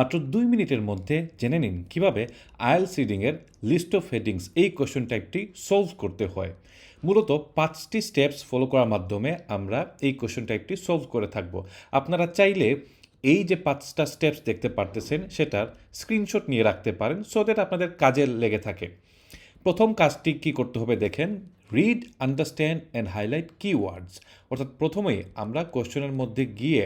মাত্র 2 মিনিটের মধ্যে জেনে নিন কিভাবে আইএলটিএস রিডিংয়ের লিস্ট অফ হেডিংস এই কোয়েশ্চন টাইপটি সলভ করতে হয়। মূলত 5টি স্টেপস ফলো করার মাধ্যমে আমরা এই কোয়েশ্চন টাইপটি সলভ করে থাকব। আপনারা চাইলে এই যে 5টা স্টেপস দেখতে পারতেছেন সেটার স্ক্রিনশট নিয়ে রাখতে পারেন, সো দ্যাট আপনাদের কাজে লেগে থাকে। প্রথম কাজটি কি করতে হবে দেখেন, read, understand and highlight keywords. অর্থাৎ প্রথমেই আমরা কোয়েশ্চনের মধ্যে গিয়ে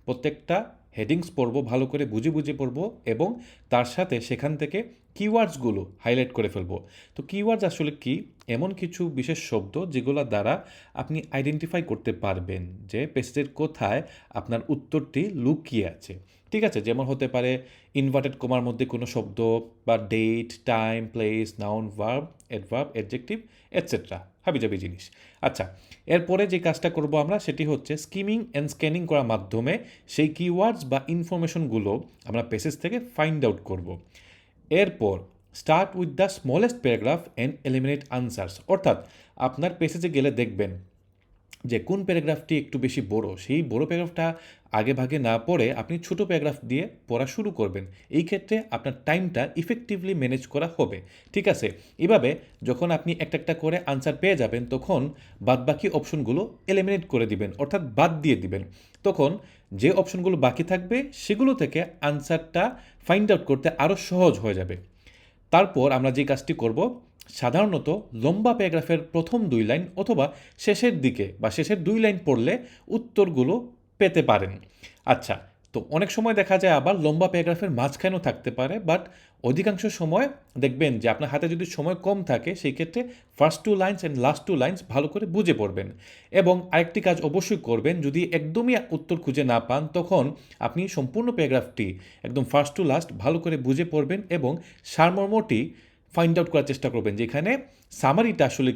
প্রত্যেকটা হেডিংস পড়ব, ভালো করে বুঝে বুঝে পড়ব এবং তার সাথে সেখান থেকে কিওয়ার্ডসগুলো হাইলাইট করে ফেলব। তো কিওয়ার্ডস আসলে কি? এমন কিছু বিশেষ শব্দ যেগুলো দ্বারা আপনি আইডেন্টিফাই করতে পারবেন যে পেজের কোথায় আপনার উত্তরটি লুকিয়ে আছে। ঠিক আছে, যেমন হতে পারে ইনভার্টেড কমার মধ্যে কোনো শব্দ, বা date, time, place, noun, verb, adverb, adjective, etcetera, হাবিজাবি জিনিস। আচ্ছা, এরপরে যে কাজটা করব আমরা সেটি হচ্ছে স্কিমিং অ্যান্ড স্ক্যানিং করার মাধ্যমে সেই কিওয়ার্ডস বা ইনফরমেশনগুলো আমরা পেসেজ থেকে ফাইন্ড আউট করব। এরপর start with the smallest paragraph and eliminate answers. অর্থাৎ আপনার পেসেজে গেলে দেখবেন যে কোন প্যারাগ্রাফটি একটু বেশি বড়, সেই বড় প্যারাগ্রাফটা আগে ভাগে না পড়ে আপনি ছোট প্যারাগ্রাফ দিয়ে পড়া শুরু করবেন। এই ক্ষেত্রে আপনার টাইমটা ইফেক্টিভলি ম্যানেজ করা হবে। ঠিক আছে, এভাবে যখন আপনি একটা একটা করে আনসার পেয়ে যাবেন তখন বাদবাকি অপশনগুলো এলিমিনেট করে দিবেন, অর্থাৎ বাদ দিয়ে দিবেন। তখন যে অপশনগুলো বাকি থাকবে সেগুলো থেকে আনসারটা ফাইন্ড আউট করতে আরও সহজ হয়ে যাবে। তারপর আমরা যে কাজটি করব, সাধারণত লম্বা প্যারাগ্রাফের প্রথম 2 লাইন অথবা শেষের দিকে বা শেষের 2 লাইন পড়লে উত্তরগুলো পেতে পারেন। আচ্ছা, তো অনেক সময় দেখা যায় আবার লম্বা প্যারাগ্রাফের মাঝখানেও থাকতে পারে, বাট অধিকাংশ সময় দেখবেন যে আপনার হাতে যদি সময় কম থাকে সেই ক্ষেত্রে first 2 lines and last 2 lines ভালো করে বুঝে পড়বেন। এবং আরেকটি কাজ অবশ্যই করবেন, যদি একদমই উত্তর খুঁজে না পান তখন আপনি সম্পূর্ণ প্যারাগ্রাফটি একদম ফার্স্ট টু লাস্ট ভালো করে বুঝে পড়বেন এবং সারমর্মটি ফাইন্ড আউট করার চেষ্টা করবেন, যেখানে সামারিটা আসলে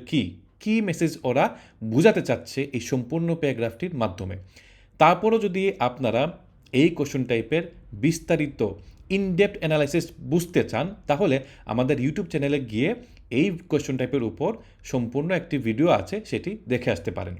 কি মেসেজ ওরা বোঝাতে চাচ্ছে এই সম্পূর্ণ প্যারাগ্রাফটির মাধ্যমে। তারপরও যদি আপনারা এই কোশ্চেন টাইপের বিস্তারিত ইনডেপথ অ্যানালাইসিস বুঝতে চান তাহলে আমাদের ইউটিউব চ্যানেলে গিয়ে এই কোশ্চেন টাইপের উপর সম্পূর্ণ একটি ভিডিও আছে, সেটি দেখে আসতে পারেন।